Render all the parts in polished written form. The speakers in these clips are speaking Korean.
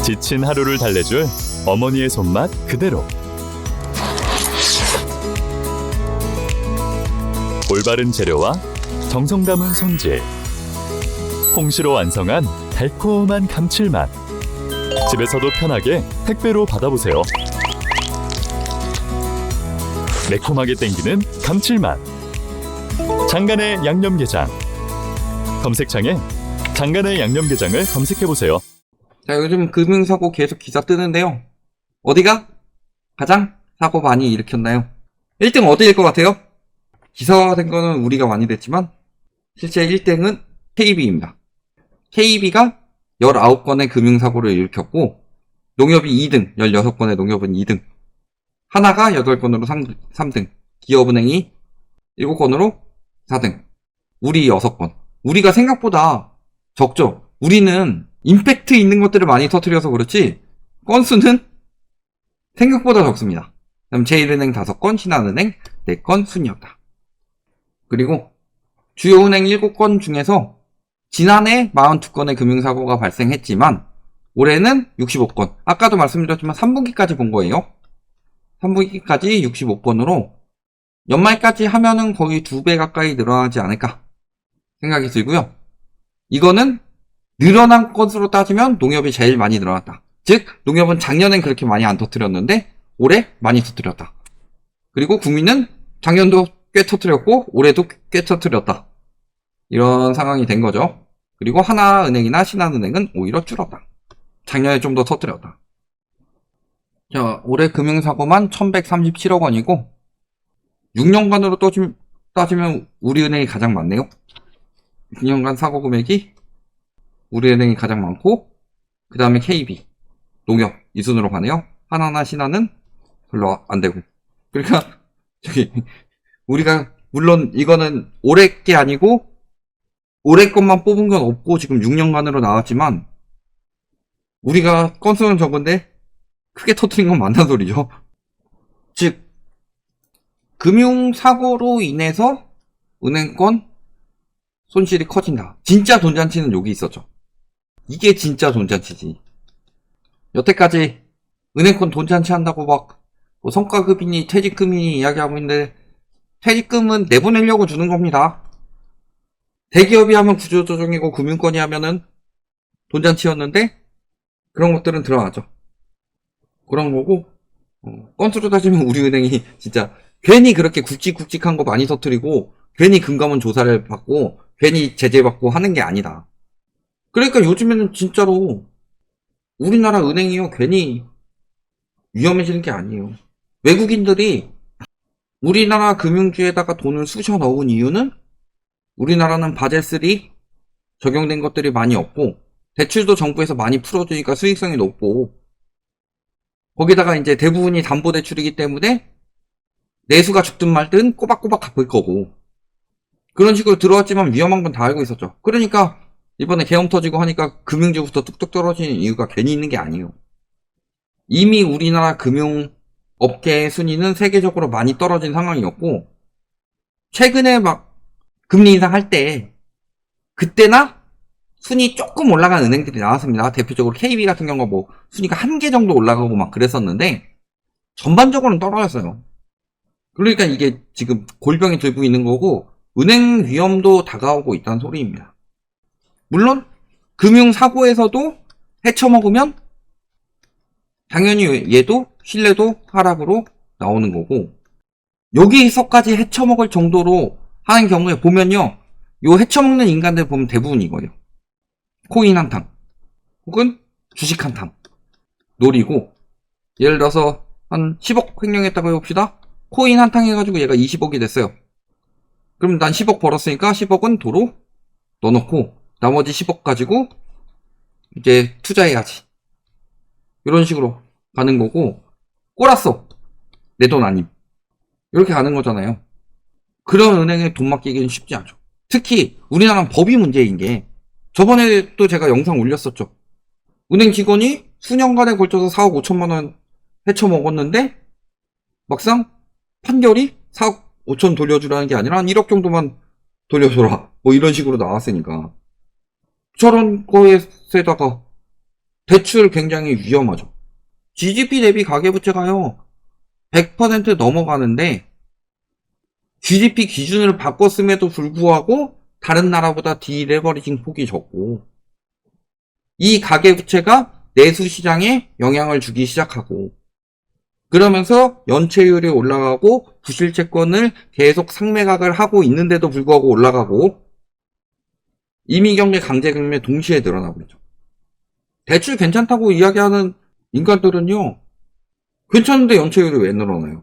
지친 하루를 달래줄 어머니의 손맛 그대로. 올바른 재료와 정성 담은 손질. 홍시로 완성한 달콤한 감칠맛. 집에서도 편하게 택배로 받아보세요. 매콤하게 땡기는 감칠맛. 장간의 양념게장. 검색창에 장간의 양념게장을 검색해보세요. 자, 요즘 금융사고 계속 기사 뜨는데요. 어디가 가장 사고 많이 일으켰나요? 1등 어디일 것 같아요? 기사화된 거는 우리가 많이 됐지만 실제 1등은 KB입니다. KB가 19건의 금융사고를 일으켰고 농협이 2등, 16건의 농협은 2등, 하나가 8건으로 3등, 기업은행이 7건으로 4등, 우리 6건. 우리가 생각보다 적죠. 우리는 임팩트 있는 것들을 많이 터뜨려서 그렇지 건수는 생각보다 적습니다. 그럼 제1은행 5건, 신한은행 4건 순이었다. 그리고 주요 은행 7건 중에서 지난해 42건의 금융사고가 발생했지만 올해는 65건. 아까도 말씀드렸지만 3분기까지 본 거예요. 3분기까지 65건으로 연말까지 하면은 거의 2배 가까이 늘어나지 않을까 생각이 들고요. 이거는 늘어난 건수로 따지면 농협이 제일 많이 늘어났다. 즉 농협은 작년엔 그렇게 많이 안 터뜨렸는데 올해 많이 터뜨렸다. 그리고 국민은 작년도 꽤 터뜨렸고 올해도 꽤 터뜨렸다. 이런 상황이 된 거죠. 그리고 하나은행이나 신한은행은 오히려 줄었다. 작년에 좀 더 터뜨렸다. 자, 올해 금융사고만 1137억 원이고 6년간으로 따지면 우리은행이 가장 많네요. 6년간 사고 금액이 우리은행이 가장 많고 그 다음에 KB, 농협 이 순으로 가네요. 하나나 신한은 별로 안 되고. 그러니까 저기 우리가 물론 이거는 올해 게 아니고 올해 것만 뽑은 건 없고 지금 6년간으로 나왔지만 우리가 건수는 적은데 크게 터뜨린 건 맞는 소리죠. 즉 금융사고로 인해서 은행권 손실이 커진다. 진짜 돈잔치는 여기 있었죠. 이게 진짜 돈잔치지. 여태까지 은행권 돈잔치 한다고 막 뭐 성과급이니 퇴직금이니 이야기하고 있는데 퇴직금은 내보내려고 주는 겁니다. 대기업이 하면 구조조정이고 금융권이 하면은 돈잔치였는데 그런 것들은 들어가죠. 그런 거고 건수로 따지면 우리은행이 진짜 괜히 그렇게 굵직굵직한 거 많이 터뜨리고 괜히 금감원 조사를 받고 괜히 제재받고 하는 게 아니다. 그러니까 요즘에는 진짜로 우리나라 은행이요 괜히 위험해지는 게 아니에요. 외국인들이 우리나라 금융주에다가 돈을 쑤셔 넣은 이유는 우리나라는 바젤3 적용된 것들이 많이 없고 대출도 정부에서 많이 풀어주니까 수익성이 높고 거기다가 이제 대부분이 담보대출이기 때문에 내수가 죽든 말든 꼬박꼬박 갚을 거고 그런 식으로 들어왔지만 위험한 건 다 알고 있었죠. 그러니까 이번에 계엄 터지고 하니까 금융주부터 뚝뚝 떨어지는 이유가 괜히 있는 게 아니에요. 이미 우리나라 금융업계의 순위는 세계적으로 많이 떨어진 상황이었고 최근에 막 금리 인상할 때 그때나 순위 조금 올라간 은행들이 나왔습니다. 대표적으로 KB 같은 경우가 뭐 순위가 1개 정도 올라가고 막 그랬었는데 전반적으로는 떨어졌어요. 그러니까 이게 지금 골병이 들고 있는 거고 은행 위험도 다가오고 있다는 소리입니다. 물론 금융사고에서도 헤쳐먹으면 당연히 얘도 신뢰도 하락으로 나오는 거고 여기서까지 헤쳐먹을 정도로 하는 경우에 보면요. 요 헤쳐먹는 인간들 보면 대부분 이거예요. 코인 한탕 혹은 주식 한탕 노리고 예를 들어서 한 10억 횡령했다고 해봅시다. 코인 한탕 해가지고 얘가 20억이 됐어요. 그럼 난 10억 벌었으니까 10억은 도로 넣어놓고 나머지 10억 가지고 이제 투자해야지. 이런 식으로 가는 거고 꼬랐어. 내 돈 아님. 이렇게 가는 거잖아요. 그런 은행에 돈 맡기기는 쉽지 않죠. 특히 우리나라는 법이 문제인 게 저번에 또 제가 영상 올렸었죠. 은행 직원이 수년간에 걸쳐서 4억 5천만 원 헤쳐먹었는데 막상 판결이 4억 5천 돌려주라는 게 아니라 한 1억 정도만 돌려줘라 뭐 이런 식으로 나왔으니까 저런 거에다가 대출 굉장히 위험하죠. GDP 대비 가계부채가요 100% 넘어가는데 GDP 기준을 바꿨음에도 불구하고 다른 나라보다 디레버리징 폭이 적고 이 가계부채가 내수시장에 영향을 주기 시작하고 그러면서 연체율이 올라가고 부실채권을 계속 상매각을 하고 있는데도 불구하고 올라가고 임의경매 강제경매 동시에 늘어나고 있죠. 대출 괜찮다고 이야기하는 인간들은요 괜찮은데 연체율이 왜 늘어나요?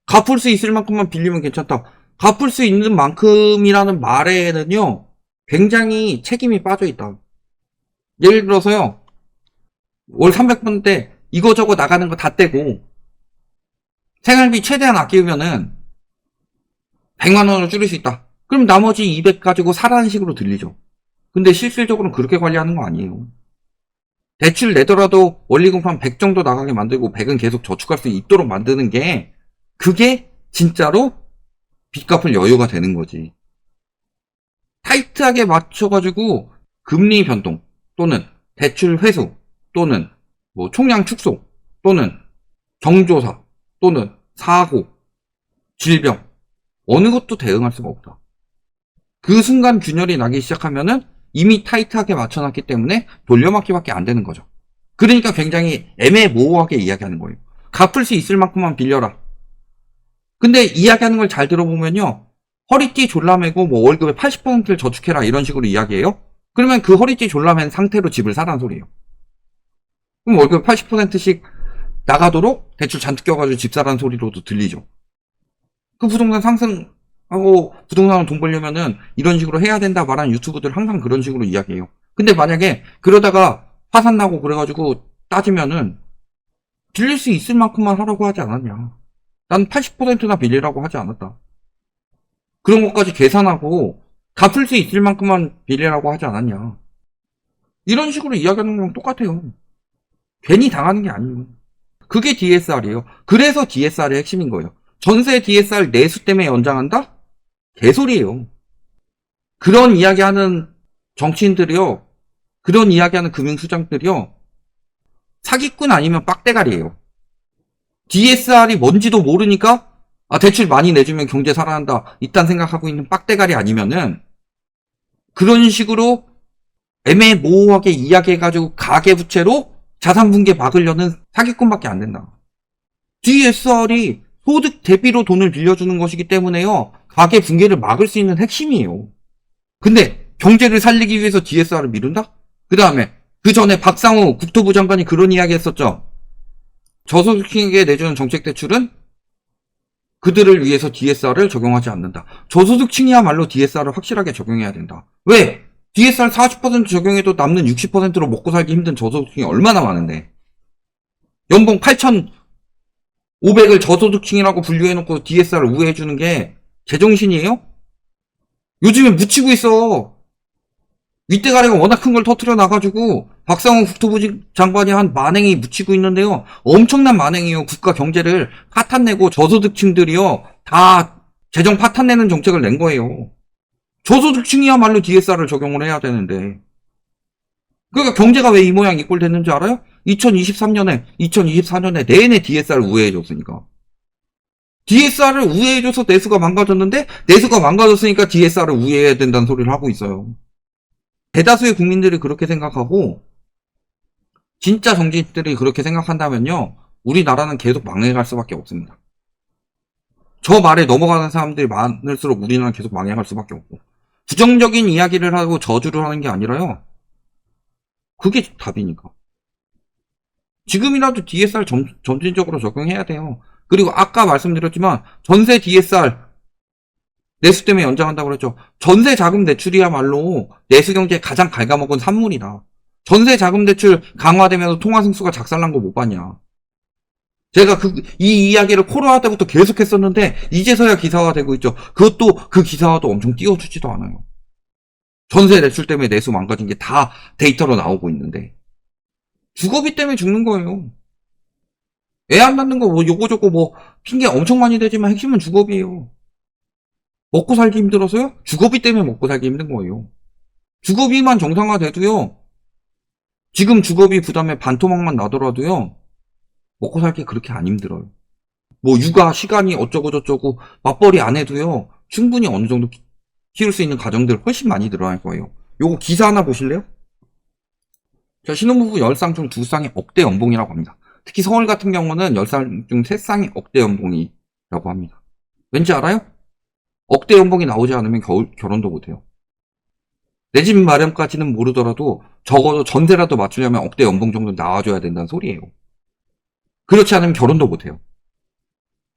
갚을 수 있을 만큼만 빌리면 괜찮다. 갚을 수 있는 만큼이라는 말에는요 굉장히 책임이 빠져있다. 예를 들어서요 월 300번대 이거저거 나가는 거 다 떼고 생활비 최대한 아끼면은 100만원으로 줄일 수 있다. 그럼 나머지 200 가지고 사라는 식으로 들리죠. 근데 실질적으로는 그렇게 관리하는 거 아니에요. 대출 내더라도 원리금판 100 정도 나가게 만들고 100은 계속 저축할 수 있도록 만드는 게 그게 진짜로 빚 갚을 여유가 되는 거지. 타이트하게 맞춰가지고 금리 변동 또는 대출 회수 또는 뭐 총량 축소 또는 경조사 또는 사고 질병 어느 것도 대응할 수가 없다. 그 순간 균열이 나기 시작하면은 이미 타이트하게 맞춰놨기 때문에 돌려막기밖에 안 되는 거죠. 그러니까 굉장히 애매모호하게 이야기하는 거예요. 갚을 수 있을 만큼만 빌려라. 근데 이야기하는 걸 잘 들어보면요. 허리띠 졸라매고 뭐 월급의 80%를 저축해라 이런 식으로 이야기해요. 그러면 그 허리띠 졸라맨 상태로 집을 사라는 소리예요. 그럼 월급 80%씩 나가도록 대출 잔뜩 껴가지고 집 사라는 소리로도 들리죠. 그 부동산 상승하고 부동산으로 돈 벌려면은 이런 식으로 해야 된다 말하는 유튜브들 항상 그런 식으로 이야기해요. 근데 만약에 그러다가 파산 나고 그래가지고 따지면은 빌릴 수 있을 만큼만 하라고 하지 않았냐. 난 80%나 빌리라고 하지 않았다. 그런 것까지 계산하고 갚을 수 있을 만큼만 빌리라고 하지 않았냐. 이런 식으로 이야기하는 거랑 똑같아요. 괜히 당하는 게 아니에요. 그게 DSR이에요. 그래서 DSR의 핵심인 거예요. 전세 DSR 내수 때문에 연장한다? 개소리예요. 그런 이야기하는 정치인들이요. 그런 이야기하는 금융수장들이요. 사기꾼 아니면 빡대가리예요. DSR이 뭔지도 모르니까 대출 많이 내주면 경제 살아난다. 이딴 생각하고 있는 빡대가리 아니면은 그런 식으로 애매모호하게 이야기해가지고 가계부채로 자산붕괴 막으려는 사기꾼밖에 안 된다. DSR이 소득 대비로 돈을 빌려주는 것이기 때문에요. 가계붕괴를 막을 수 있는 핵심이에요. 근데 경제를 살리기 위해서 DSR을 미룬다? 그 다음에 그 전에 박상우 국토부 장관이 그런 이야기 했었죠. 저소득층에게 내주는 정책대출은 그들을 위해서 DSR을 적용하지 않는다. 저소득층이야말로 DSR을 확실하게 적용해야 된다. 왜? DSR 40% 적용해도 남는 60%로 먹고 살기 힘든 저소득층이 얼마나 많은데. 연봉 8,500을 저소득층이라고 분류해놓고 DSR을 우회해주는 게 제정신이에요? 요즘에 묻히고 있어. 윗대가리가 워낙 큰 걸 터트려 놔가지고 박상훈 국토부 장관이 한 만행이 묻히고 있는데요. 엄청난 만행이에요. 국가 경제를 파탄내고 저소득층들이요. 다 재정 파탄내는 정책을 낸 거예요. 저소득층이야말로 DSR을 적용을 해야 되는데. 그러니까 경제가 왜 이 모양 이 꼴 됐는지 알아요? 2023년에 2024년에 내내 DSR을 우회해줬으니까. DSR을 우회해줘서 내수가 망가졌는데 내수가 망가졌으니까 DSR을 우회해야 된다는 소리를 하고 있어요. 대다수의 국민들이 그렇게 생각하고 진짜 정치인들이 그렇게 생각한다면요. 우리나라는 계속 망해갈 수밖에 없습니다. 저 말에 넘어가는 사람들이 많을수록 우리나라는 계속 망해갈 수밖에 없고 부정적인 이야기를 하고 저주를 하는 게 아니라요. 그게 답이니까. 지금이라도 DSR 점진적으로 적용해야 돼요. 그리고 아까 말씀드렸지만 전세 DSR 내수 때문에 연장한다고 그랬죠. 전세 자금 대출이야말로 내수 경제에 가장 갉아먹은 산물이다. 전세 자금 대출 강화되면서 통화 승수가 작살난 거 못 봤냐. 제가 이 이야기를 코로나 때부터 계속 했었는데 이제서야 기사화되고 있죠. 그것도 그 기사화도 엄청 띄워주지도 않아요. 전세 대출 때문에 내수 망가진 게 다 데이터로 나오고 있는데 주거비 때문에 죽는 거예요. 애 안 낳는 거 뭐 요거저거 뭐 핑계 엄청 많이 대지만 핵심은 주거비예요. 먹고 살기 힘들어서요? 주거비 때문에 먹고 살기 힘든 거예요. 주거비만 정상화돼도요. 지금 주거비 부담에 반토막만 나더라도요, 먹고 살기 그렇게 안 힘들어요. 뭐 육아 시간이 어쩌고 저쩌고 맞벌이 안 해도요, 충분히 어느 정도 키울 수 있는 가정들 훨씬 많이 늘어날 거예요. 요거 기사 하나 보실래요? 자, 신혼부부 10쌍 중 2쌍이 억대 연봉이라고 합니다. 특히 서울 같은 경우는 10쌍 중 3쌍이 억대 연봉이라고 합니다. 왠지 알아요? 억대 연봉이 나오지 않으면 결혼도 못해요. 내 집 마련까지는 모르더라도 적어도 전세라도 맞추려면 억대 연봉 정도 나와줘야 된다는 소리예요. 그렇지 않으면 결혼도 못해요.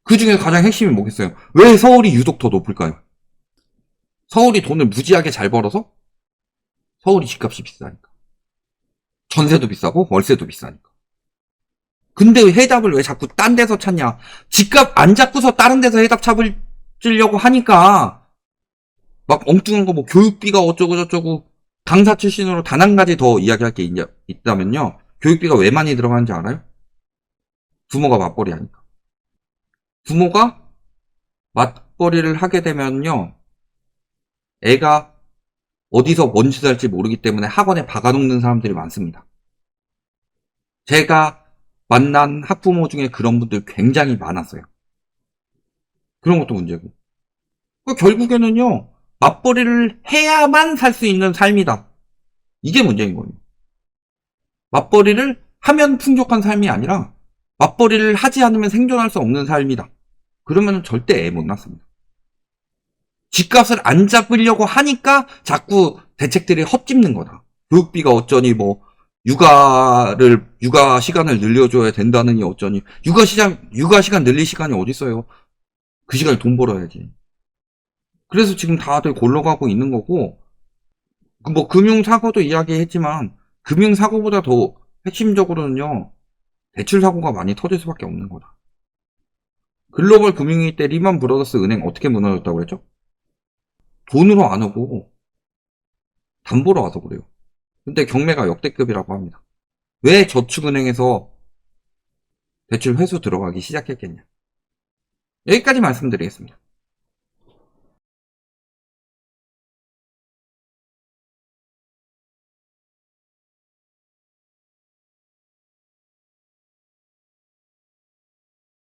그 중에 가장 핵심이 뭐겠어요? 왜 서울이 유독 더 높을까요? 서울이 돈을 무지하게 잘 벌어서? 서울이 집값이 비싸니까. 전세도 비싸고 월세도 비싸니까. 근데 해답을 왜 자꾸 딴 데서 찾냐? 집값 안 잡고서 다른 데서 해답 찾으려고 하니까 막 엉뚱한 거 뭐 교육비가 어쩌고 저쩌고, 강사 출신으로 단 한 가지 더 이야기할 게 있다면요. 교육비가 왜 많이 들어가는지 알아요? 부모가 맞벌이 하니까. 부모가 맞벌이를 하게 되면요, 애가 어디서 뭔 짓을 할지 모르기 때문에 학원에 박아놓는 사람들이 많습니다. 제가 만난 학부모 중에 그런 분들 굉장히 많았어요. 그런 것도 문제고. 결국에는요, 맞벌이를 해야만 살 수 있는 삶이다. 이게 문제인 거예요. 맞벌이를 하면 풍족한 삶이 아니라 맞벌이를 하지 않으면 생존할 수 없는 삶이다. 그러면 절대 애 못 낳습니다. 집값을 안 잡으려고 하니까 자꾸 대책들이 헛짚는 거다. 교육비가 어쩌니, 뭐 육아 시간을 늘려줘야 된다느니 어쩌니. 육아 시간 늘릴 시간이 어딨어요. 그 시간에 돈 벌어야지. 그래서 지금 다들 골로 가고 있는 거고, 뭐 금융사고도 이야기했지만 금융사고보다 더 핵심적으로는요, 대출사고가 많이 터질 수밖에 없는 거다. 글로벌 금융위기 때 리만 브라더스 은행 어떻게 무너졌다고 그랬죠? 돈으로 안 오고 담보로 와서 그래요. 근데 경매가 역대급이라고 합니다. 왜 저축은행에서 대출 회수 들어가기 시작했겠냐. 여기까지 말씀드리겠습니다.